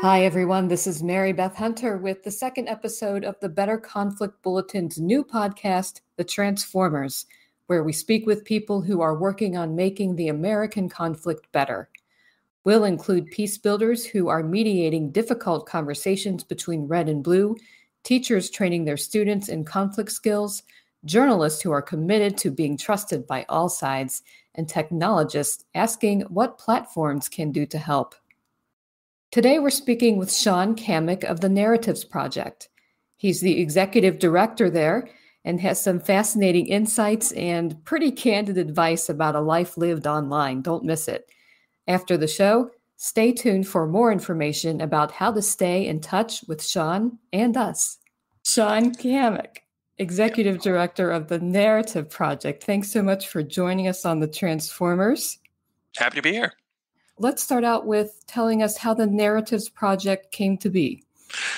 Hi, everyone. This is Mary Beth Hunter with the second episode of the Better Conflict Bulletin's new podcast, The Transformers, where we speak with people who are working on making the American conflict better. We'll include peace builders who are mediating difficult conversations between red and blue, teachers training their students in conflict skills, journalists who are committed to being trusted by all sides, and technologists asking what platforms can do to help. Today, we're speaking with Shaun Cammack of the Narratives Project. He's the executive director there and has some fascinating insights and pretty candid advice about a life lived online. Don't miss it. After the show, stay tuned for more information about how to stay in touch with Shaun and us. Shaun Cammack, executive director of the Narrative Project. Thanks so much for joining us on the Transformers. Happy to be here. Let's start out with telling us how the Narratives Project came to be.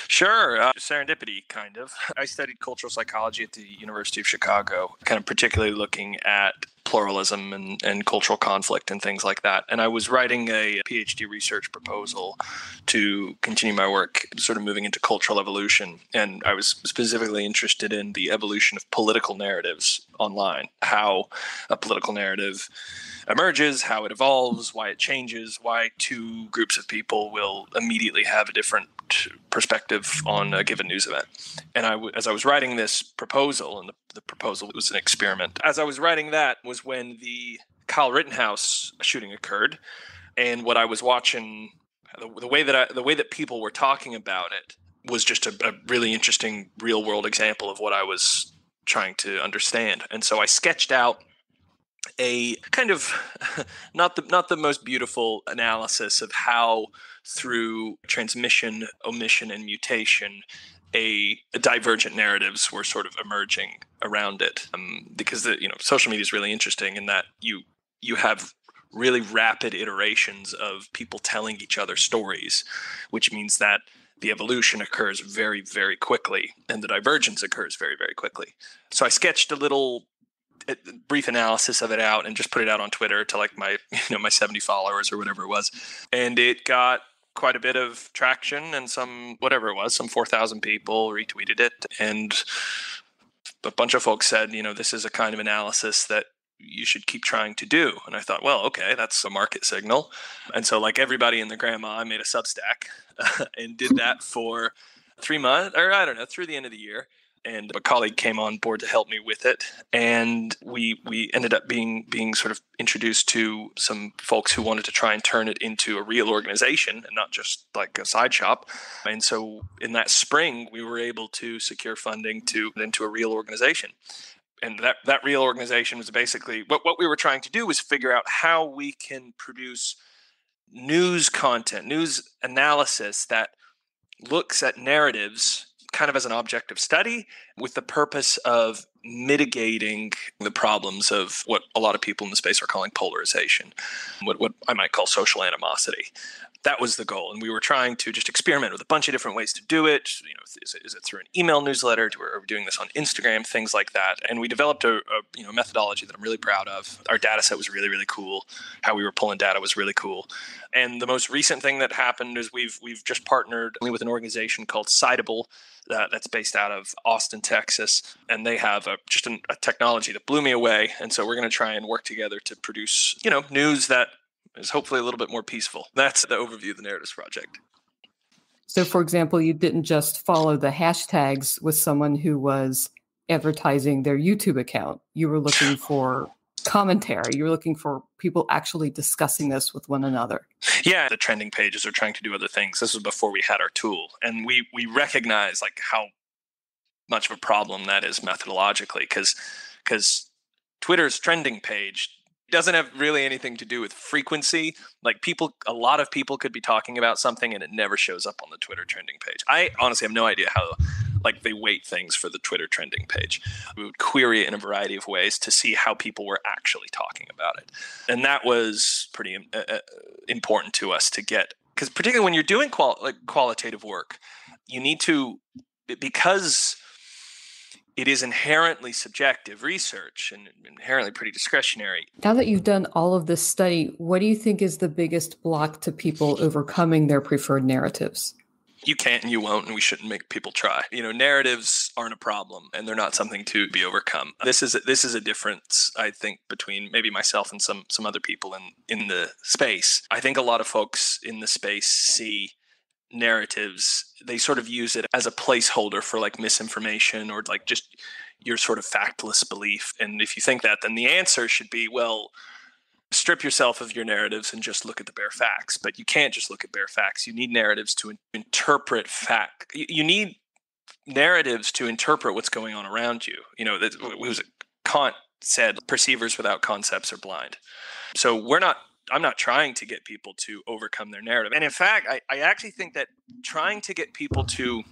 Sure. Serendipity, kind of. I studied cultural psychology at the University of Chicago, kind of particularly looking at pluralism and cultural conflict and things like that. And I was writing a PhD research proposal to continue my work, sort of moving into cultural evolution. And I was specifically interested in the evolution of political narratives online, how a political narrative emerges, how it evolves, why it changes, why two groups of people will immediately have a different perspective on a given news event. And as I was writing this proposal, and the proposal was an experiment, as I was writing that was when the Kyle Rittenhouse shooting occurred. And what I was watching, the way that people were talking about it was just a really interesting real world example of what I was trying to understand. And so I sketched out a kind of not the most beautiful analysis of how through transmission, omission, and mutation, a divergent narratives were sort of emerging around it. Because social media is really interesting in that you have really rapid iterations of people telling each other stories, which means that the evolution occurs very, very quickly and the divergence occurs very, very quickly. So I sketched a brief analysis of it out and just put it out on Twitter to like my 70 followers or whatever it was. And it got quite a bit of traction and some 4,000 people retweeted it. And a bunch of folks said, this is a kind of analysis that you should keep trying to do. And I thought, well, okay, that's a market signal. And so like everybody and their grandma, I made a Substack and did that for 3 months, or I don't know, through the end of the year. And a colleague came on board to help me with it. And we ended up being sort of introduced to some folks who wanted to try and turn it into a real organization and not just like a side shop. And so in that spring, we were able to secure funding into a real organization. And that real organization was basically what we were trying to do was figure out how we can produce news content, news analysis that looks at narratives kind of as an object of study with the purpose of mitigating the problems of what a lot of people in the space are calling polarization, what I might call social animosity. That was the goal. And we were trying to just experiment with a bunch of different ways to do it. Is it through an email newsletter? Are we doing this on Instagram? Things like that. And we developed a methodology that I'm really proud of. Our data set was really, really cool. How we were pulling data was really cool. And the most recent thing that happened is we've just partnered with an organization called Citable that's based out of Austin, Texas. And they have a technology that blew me away. And so we're going to try and work together to produce, news that is hopefully a little bit more peaceful. That's the overview of the Narratives Project. So, for example, you didn't just follow the hashtags with someone who was advertising their YouTube account. You were looking for commentary. You were looking for people actually discussing this with one another. Yeah, the trending pages are trying to do other things. This was before we had our tool. And we recognize like how much of a problem that is methodologically because Twitter's trending page doesn't have really anything to do with frequency. Like a lot of people could be talking about something and it never shows up on the Twitter trending page. I honestly have no idea how they weight things for the Twitter trending page. We would query it in a variety of ways to see how people were actually talking about it. And that was pretty important to us to get, because particularly when you're doing qualitative work, you need to, because it is inherently subjective research and inherently pretty discretionary. Now that you've done all of this study, what do you think is the biggest block to people overcoming their preferred narratives? You can't and you won't, and we shouldn't make people try. Narratives aren't a problem, and they're not something to be overcome. This is a difference, I think, between maybe myself and some other people in the space. I think a lot of folks in the space see narratives, they sort of use it as a placeholder for like misinformation or like just your sort of factless belief. And if you think that, then the answer should be, well, strip yourself of your narratives and just look at the bare facts. But you can't just look at bare facts. You need narratives to interpret fact. You need narratives to interpret what's going on around you. Kant said, perceivers without concepts are blind. So I'm not trying to get people to overcome their narrative. And in fact, I actually think that trying to get people to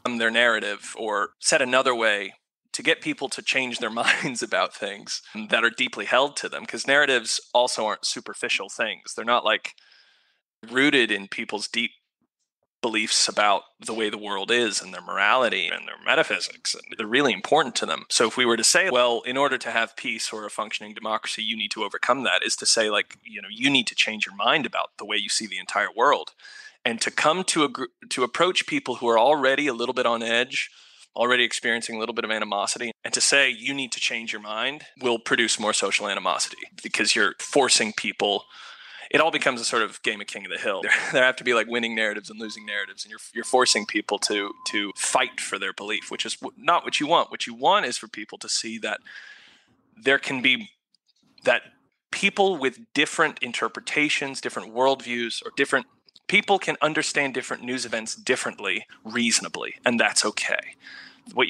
their narrative, or said another way, to get people to change their minds about things that are deeply held to them, because narratives also aren't superficial things. They're not like rooted in people's deep beliefs about the way the world is and their morality and their metaphysics. And they're really important to them. So if we were to say, well, in order to have peace or a functioning democracy, you need to overcome that, is to say, like, you need to change your mind about the way you see the entire world. And to come to approach people who are already a little bit on edge, already experiencing a little bit of animosity, and to say you need to change your mind will produce more social animosity, because you're forcing people. It all becomes a sort of game of King of the Hill. There have to be like winning narratives and losing narratives, and you're forcing people to fight for their belief, which is not what you want. What you want is for people to see that there can be that people with different interpretations, different worldviews, or different people can understand different news events differently, reasonably, and that's okay. What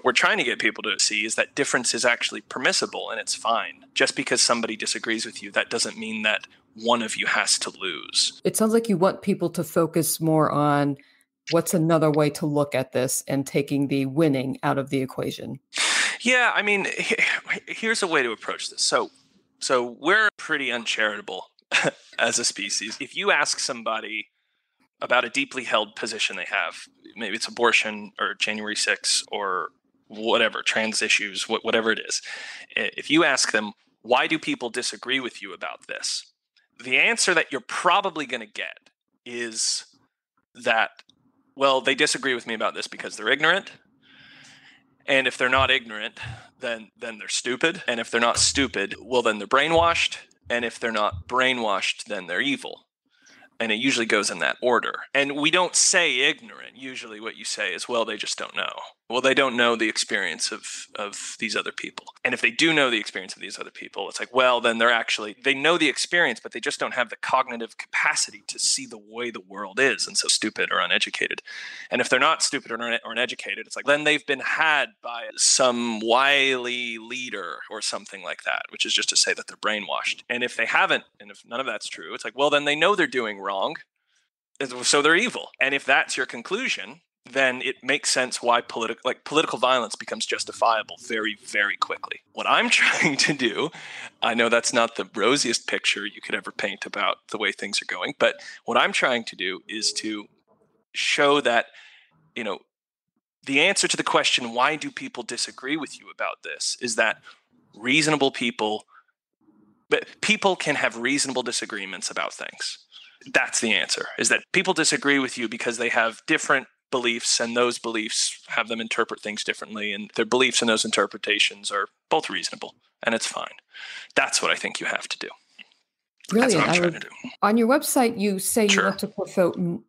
we're trying to get people to see is that difference is actually permissible and it's fine. Just because somebody disagrees with you, that doesn't mean that one of you has to lose. It sounds like you want people to focus more on what's another way to look at this and taking the winning out of the equation. Yeah, I mean, here's a way to approach this. So we're pretty uncharitable as a species. If you ask somebody about a deeply held position they have, maybe it's abortion or January 6th or whatever, trans issues, whatever it is, if you ask them, why do people disagree with you about this? The answer that you're probably going to get is that, well, they disagree with me about this because they're ignorant. And if they're not ignorant, then they're stupid. And if they're not stupid, well, then they're brainwashed. And if they're not brainwashed, then they're evil. And it usually goes in that order. And we don't say ignorant. Usually what you say is, well, they just don't know. Well, they don't know the experience of these other people. And if they do know the experience of these other people, it's like, well, then they know the experience, but they just don't have the cognitive capacity to see the way the world is, and so stupid or uneducated. And if they're not stupid or uneducated, it's like, then they've been had by some wily leader or something like that, which is just to say that they're brainwashed. And if they haven't, and if none of that's true, it's like, well, then they know they're doing wrong, so they're evil. And if that's your conclusion, then it makes sense why political violence becomes justifiable very, very quickly. What I'm trying to do, I know that's not the rosiest picture you could ever paint about the way things are going, but what I'm trying to do is to show that, the answer to the question, why do people disagree with you about this, is that people can have reasonable disagreements about things. That's the answer, is that people disagree with you because they have different beliefs, and those beliefs have them interpret things differently, and their beliefs and those interpretations are both reasonable, and it's fine. That's what I think you have to do. Brilliant. That's what I'm trying to do. On your website, you say Sure.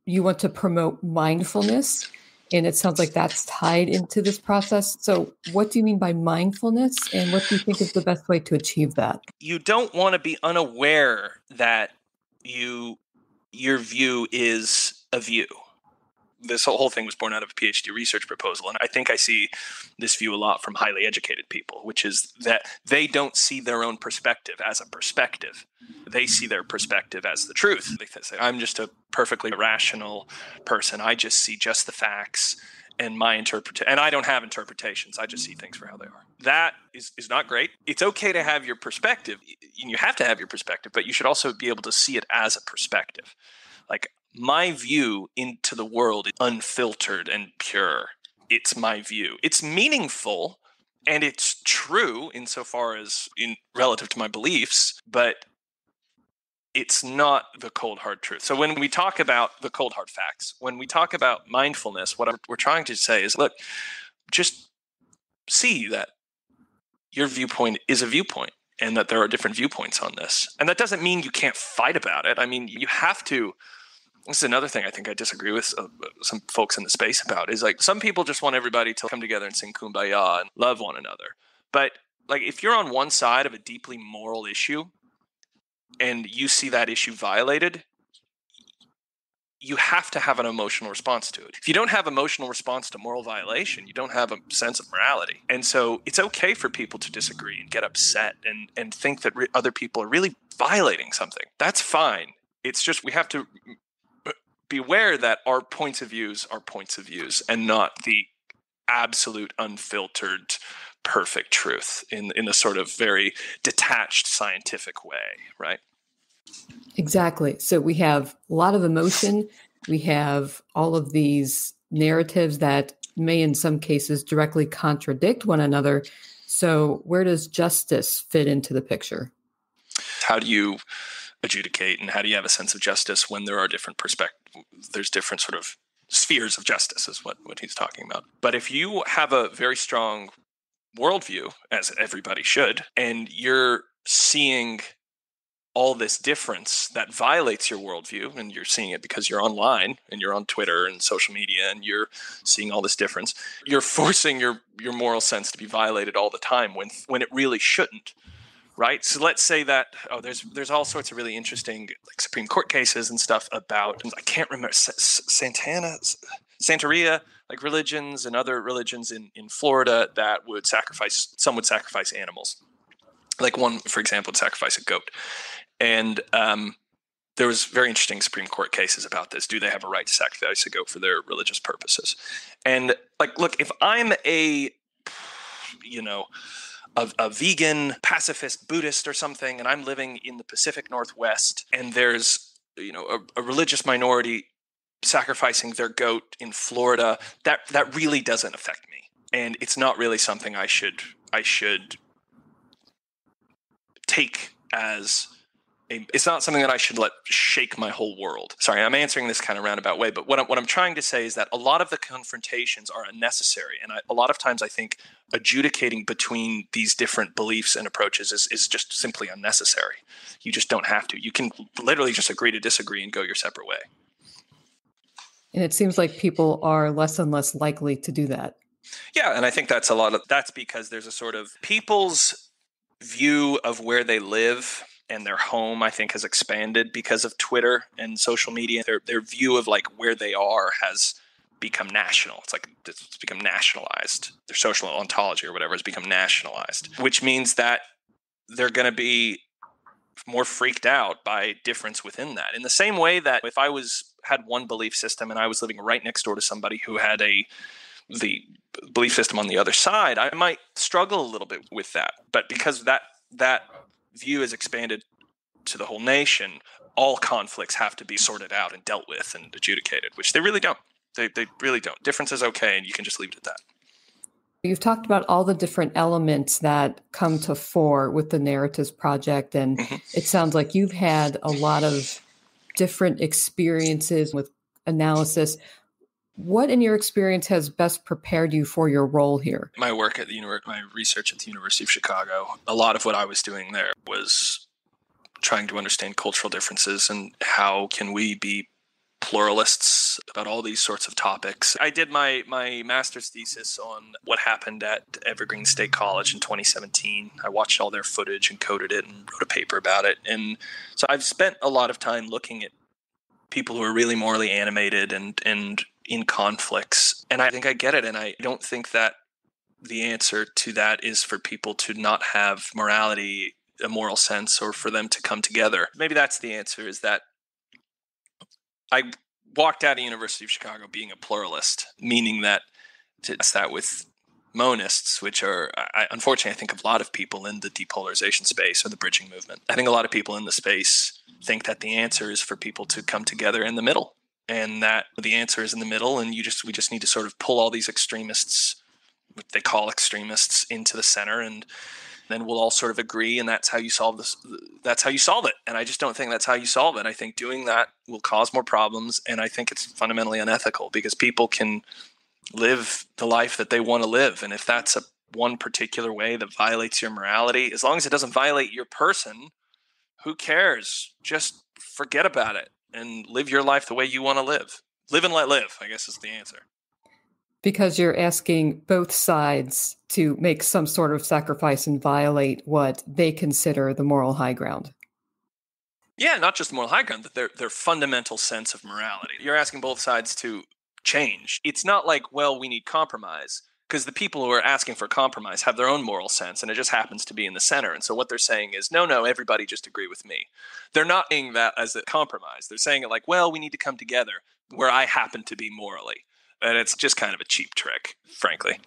you want to promote mindfulness, and it sounds like that's tied into this process. So what do you mean by mindfulness, and what do you think is the best way to achieve that? You don't want to be unaware that your view is a view. This whole thing was born out of a PhD research proposal. And I think I see this view a lot from highly educated people, which is that they don't see their own perspective as a perspective. They see their perspective as the truth. They say, I'm just a perfectly rational person. I just see just the facts and and I don't have interpretations. I just see things for how they are. That is not great. It's okay to have your perspective. You have to have your perspective, but you should also be able to see it as a perspective. Like, my view into the world is unfiltered and pure. It's my view. It's meaningful and it's true insofar as relative to my beliefs, but it's not the cold hard truth. So when we talk about the cold hard facts, when we talk about mindfulness, what we're trying to say is, look, just see that your viewpoint is a viewpoint and that there are different viewpoints on this. And that doesn't mean you can't fight about it. I mean, you have to. This is another thing I think I disagree with some folks in the space about, is like some people just want everybody to come together and sing Kumbaya and love one another. But like if you're on one side of a deeply moral issue and you see that issue violated, you have to have an emotional response to it. If you don't have emotional response to moral violation, you don't have a sense of morality. And so it's okay for people to disagree and get upset and think that other people are really violating something. That's fine. It's just we have to be aware that our points of views are points of views and not the absolute unfiltered perfect truth in the sort of very detached scientific way, right? Exactly. So we have a lot of emotion. We have all of these narratives that may in some cases directly contradict one another. So where does justice fit into the picture? How do you adjudicate and how do you have a sense of justice when there are different there's different sort of spheres of justice is what he's talking about. But if you have a very strong worldview, as everybody should, and you're seeing all this difference that violates your worldview, and you're seeing it because you're online and you're on Twitter and social media and you're seeing all this difference, you're forcing your moral sense to be violated all the time when it really shouldn't. Right. So let's say that, there's all sorts of really interesting like Supreme Court cases and stuff about, I can't remember, Santeria, like religions and other religions in Florida that some would sacrifice animals. Like one, for example, would sacrifice a goat. And there was very interesting Supreme Court cases about this. Do they have a right to sacrifice a goat for their religious purposes? And like, look, if I'm a vegan, pacifist, Buddhist or something, and I'm living in the Pacific Northwest, and there's a religious minority sacrificing their goat in Florida, that really doesn't affect me, and it's not really something I should take as it's not something that I should let shake my whole world. Sorry, I'm answering this kind of roundabout way, but what I'm trying to say is that a lot of the confrontations are unnecessary. And a lot of times I think adjudicating between these different beliefs and approaches is just simply unnecessary. You just don't have to. You can literally just agree to disagree and go your separate way. And it seems like people are less and less likely to do that. Yeah, and I think that's because there's a sort of people's view of where they live and their home, I think, has expanded because of Twitter and social media. Their view of like where they are has become national. It's become nationalized. Their social ontology or whatever has become nationalized, which means that they're going to be more freaked out by difference within that. In the same way that if I had one belief system and I was living right next door to somebody who had the belief system on the other side, I might struggle a little bit with that. But because that view is expanded to the whole nation, all conflicts have to be sorted out and dealt with and adjudicated, which they really don't. They really don't. Difference is okay, and you can just leave it at that. You've talked about all the different elements that come to fore with the Narratives Project, and It sounds like you've had a lot of different experiences with analysis. What, in your experience, has best prepared you for your role here? My work at my research at the University of Chicago, a lot of what I was doing there was trying to understand cultural differences and how can we be pluralists about all these sorts of topics. I did my master's thesis on what happened at Evergreen State College in 2017. I watched all their footage and coded it and wrote a paper about it. And so I've spent a lot of time looking at people who are really morally animated and in conflicts. And I think I get it. And I don't think that the answer to that is for people to not have morality, a moral sense, or for them to come together. Maybe that's the answer, is that I walked out of University of Chicago being a pluralist, meaning that with monists, which are, unfortunately, I think a lot of people in the depolarization space or the bridging movement, I think a lot of people in the space think that the answer is for people to come together in the middle, and that the answer is in the middle, and we just need to sort of pull all these extremists, what they call extremists, into the center and then we'll all sort of agree, and that's how you solve this. That's how you solve it. And I just don't think that's how you solve it. I think doing that will cause more problems, and I think it's fundamentally unethical because people can live the life that they want to live. And if that's one particular way that violates your morality, as long as it doesn't violate your person, who cares? Just forget about it and live your life the way you want to live. Live and let live, I guess is the answer. Because you're asking both sides to make some sort of sacrifice and violate what they consider the moral high ground. Yeah, not just the moral high ground, but their fundamental sense of morality. You're asking both sides to change. It's not like, well, we need compromise, because the people who are asking for compromise have their own moral sense, and it just happens to be in the center. And so what they're saying is, no, everybody just agree with me. They're not saying that as a compromise. They're saying it like, well, we need to come together where I happen to be morally. And it's just kind of a cheap trick, frankly.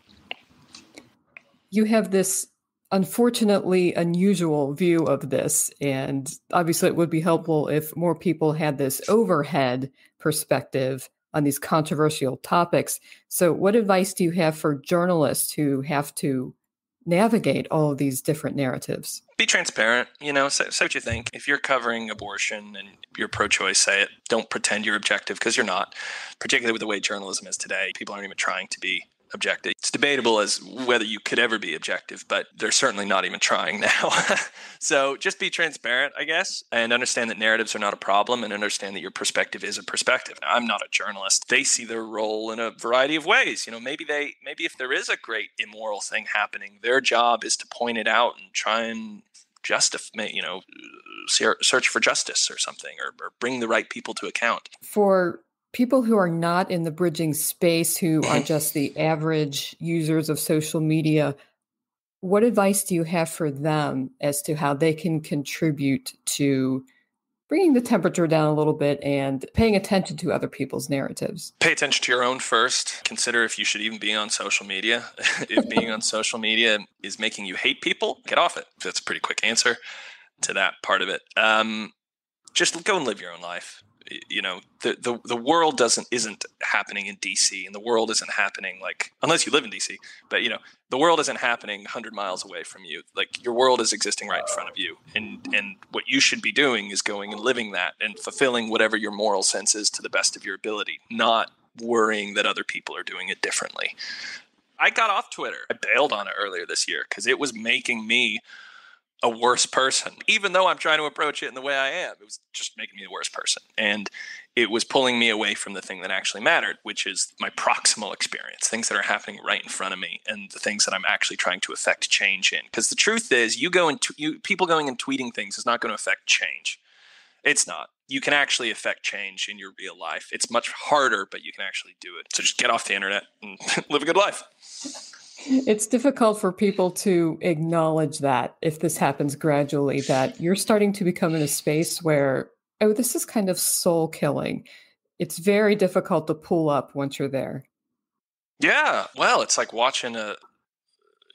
You have this unfortunately unusual view of this, and obviously it would be helpful if more people had this overhead perspective on these controversial topics. So what advice do you have for journalists who have to navigate all of these different narratives? Be transparent, say what you think. If you're covering abortion and you're pro-choice, say it. Don't pretend you're objective, because you're not, particularly with the way journalism is today. People aren't even trying to be objective. It's debatable as whether you could ever be objective, but they're certainly not even trying now. So just be transparent, I guess, and understand that narratives are not a problem, and understand that your perspective is a perspective. Now, I'm not a journalist. They see their role in a variety of ways. Maybe if there is a great immoral thing happening, their job is to point it out and try and justify, search for justice or something, or bring the right people to account. For people who are not in the bridging space, who are just the average users of social media, what advice do you have for them as to how they can contribute to bringing the temperature down a little bit and paying attention to other people's narratives? Pay attention to your own first. Consider if you should even be on social media. If being on social media is making you hate people, get off it. That's a pretty quick answer to that part of it. Just go and live your own life. The world isn't happening in DC, and the world isn't happening unless you live in DC, but the world isn't happening 100 miles away from you. Like, your world is existing right in front of you, and what you should be doing is going and living that and fulfilling whatever your moral sense is to the best of your ability, not worrying that other people are doing it differently. I got off Twitter. I bailed on it earlier this year because it was making me a worse person. Even though I'm trying to approach it in the way I am, it was just making me a worse person. And it was pulling me away from the thing that actually mattered, which is my proximal experience, things that are happening right in front of me, and the things that I'm actually trying to affect change in. Because the truth is, people going and tweeting things is not going to affect change. It's not. You can actually affect change in your real life. It's much harder, but you can actually do it. So just get off the internet and live a good life. It's difficult for people to acknowledge that, if this happens gradually, that you're starting to become in a space where, oh, this is kind of soul killing. It's very difficult to pull up once you're there. Yeah. Well, it's like watching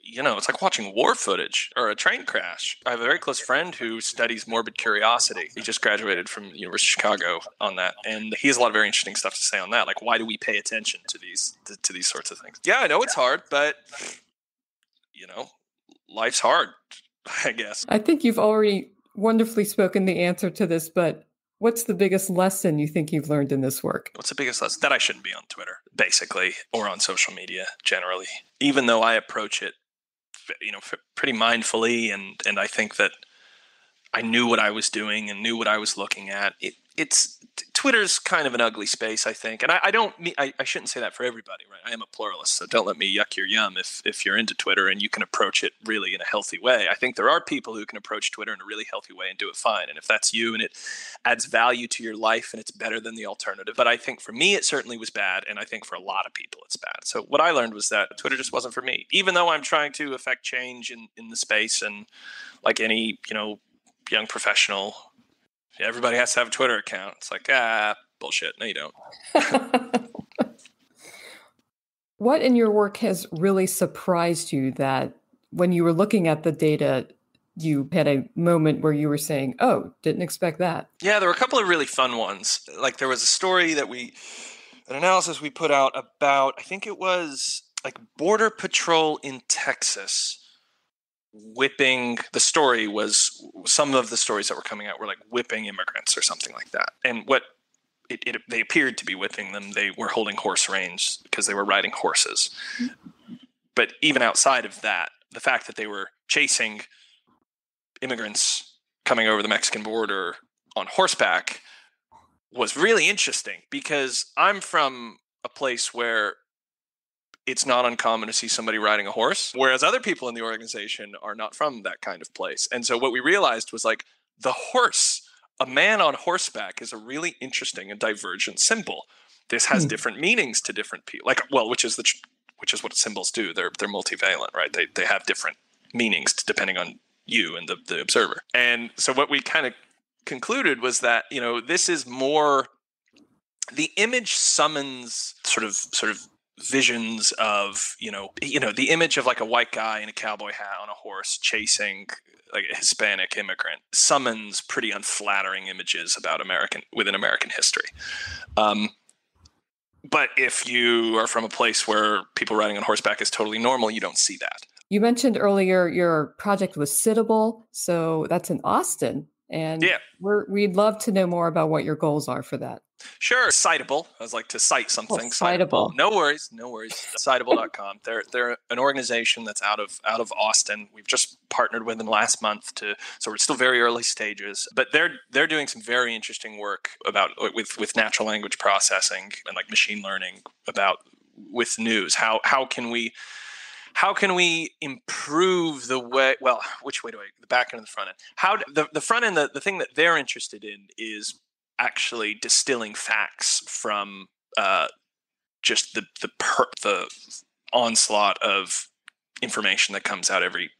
it's like watching war footage or a train crash. I have a very close friend who studies morbid curiosity. He just graduated from the University of Chicago on that. And he has a lot of very interesting stuff to say on that. Like, why do we pay attention to these sorts of things? Yeah, I know it's hard, but life's hard, I guess. I think you've already wonderfully spoken the answer to this, but what's the biggest lesson you think you've learned in this work? What's the biggest lesson? That I shouldn't be on Twitter, basically, or on social media generally, even though I approach it pretty mindfully, and I think that I knew what I was doing and knew what I was looking at. Twitter's kind of an ugly space, I think, and I shouldn't say that for everybody, right? I am a pluralist, so don't let me yuck your yum if you're into Twitter and you can approach it really in a healthy way. I think there are people who can approach Twitter in a really healthy way and do it fine, and if that's you and it adds value to your life and it's better than the alternative. But I think for me it certainly was bad, and I think for a lot of people it's bad. So what I learned was that Twitter just wasn't for me, even though I'm trying to affect change in the space, and like any young professional, everybody has to have a Twitter account. It's like, bullshit. No, you don't. What in your work has really surprised you, that when you were looking at the data, you had a moment where you were saying, oh, didn't expect that? Yeah, there were a couple of really fun ones. Like, there was a story an analysis we put out about, I think it was like Border Patrol in Texas whipping. The story was, some of the stories that were coming out were like whipping immigrants or something like that. And what they appeared to be whipping them. They were holding horse reins because they were riding horses. But even outside of that, the fact that they were chasing immigrants coming over the Mexican border on horseback was really interesting, because I'm from a place where it's not uncommon to see somebody riding a horse, whereas other people in the organization are not from that kind of place. And so what we realized was like the horse, a man on horseback, is a really interesting and divergent symbol. This has different meanings to different people. Like, well, which is what symbols do. They're multivalent, right? They have different meanings depending on you and the observer. And so what we kind of concluded was that, this is more, the image summons sort of visions of, the image of like a white guy in a cowboy hat on a horse chasing like a Hispanic immigrant summons pretty unflattering images about within American history. But if you are from a place where people riding on horseback is totally normal, you don't see that. You mentioned earlier your project was citable, so that's in Austin. And yeah, we'd love to know more about what your goals are for that. Sure. Citable. I was like, to cite something. Citable. No worries. Citable.com. They're an organization that's out of Austin. We've just partnered with them last month so we're still very early stages, but they're doing some very interesting work with natural language processing and like machine learning with news. How can we improve the way? Well, which way the back end and the front end? The front end, the thing that they're interested in is actually distilling facts from just the onslaught of information that comes out every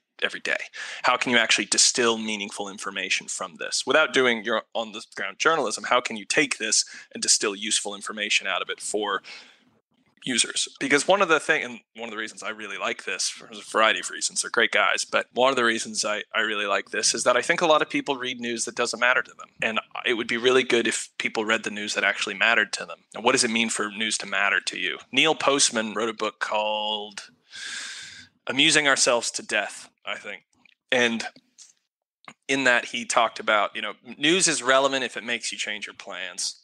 day. How can you actually distill meaningful information from this without doing your on the ground journalism? How can you take this and distill useful information out of it for users? Because one of the reasons I really like this, for a variety of reasons, they're great guys, but one of the reasons I really like this is that I think a lot of people read news that doesn't matter to them. And it would be really good if people read the news that actually mattered to them. And what does it mean for news to matter to you? Neil Postman wrote a book called Amusing Ourselves to Death, I think. And in that he talked about, news is relevant if it makes you change your plans.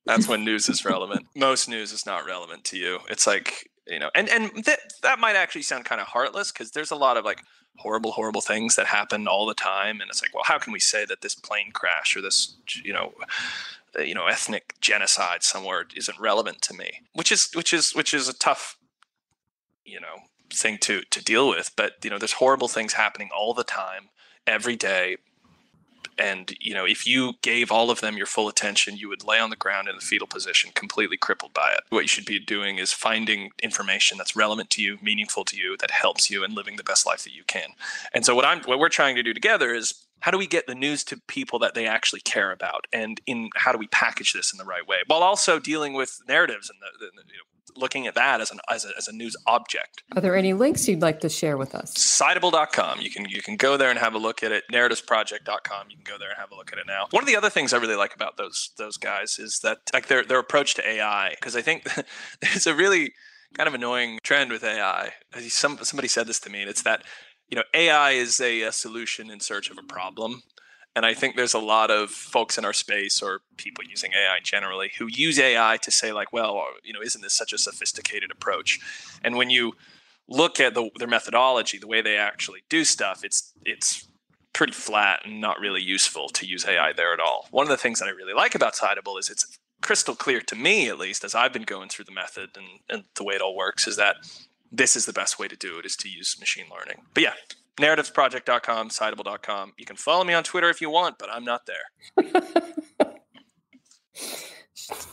That's when news is relevant. Most news is not relevant to you. It's like, that might actually sound kind of heartless, because there's a lot of like horrible things that happen all the time. And it's like, well, how can we say that this plane crash or this, ethnic genocide somewhere isn't relevant to me? Which is a tough, thing to deal with. But, there's horrible things happening all the time, every day. And, if you gave all of them your full attention, you would lay on the ground in the fetal position, completely crippled by it. What you should be doing is finding information that's relevant to you, meaningful to you, that helps you in living the best life that you can. And so what we're trying to do together is, how do we get the news to people that they actually care about? And how do we package this in the right way, while also dealing with narratives and looking at that as a news object? Are there any links you'd like to share with us? Citable.com. You can go there and have a look at it. Narrativesproject.com. You can go there and have a look at it now. One of the other things I really like about those guys is that like their approach to AI, because I think there's a really kind of annoying trend with AI. Somebody said this to me, and it's that AI is a solution in search of a problem. And I think there's a lot of folks in our space, or people using AI generally, who use AI to say like, well, isn't this such a sophisticated approach? And when you look at their methodology, the way they actually do stuff, it's pretty flat and not really useful to use AI there at all. One of the things that I really like about Citable is it's crystal clear to me, at least, as I've been going through the method and the way it all works, is that this is the best way to do it, is to use machine learning. But yeah, narrativesproject.com, citable.com. You can follow me on Twitter if you want, but I'm not there.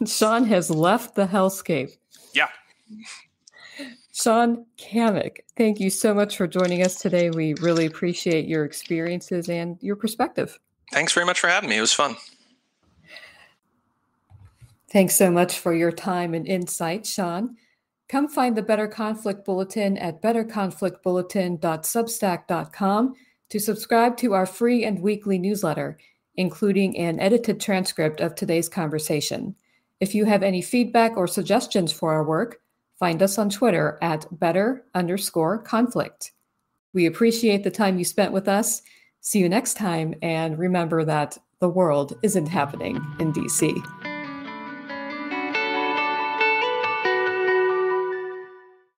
Shaun has left the hellscape. Yeah. Shaun Cammack, thank you so much for joining us today. We really appreciate your experiences and your perspective. Thanks very much for having me. It was fun. Thanks so much for your time and insight, Shaun. Come find the Better Conflict Bulletin at betterconflictbulletin.substack.com to subscribe to our free and weekly newsletter, including an edited transcript of today's conversation. If you have any feedback or suggestions for our work, find us on Twitter at better_conflict. We appreciate the time you spent with us. See you next time, and remember that the world isn't happening in DC.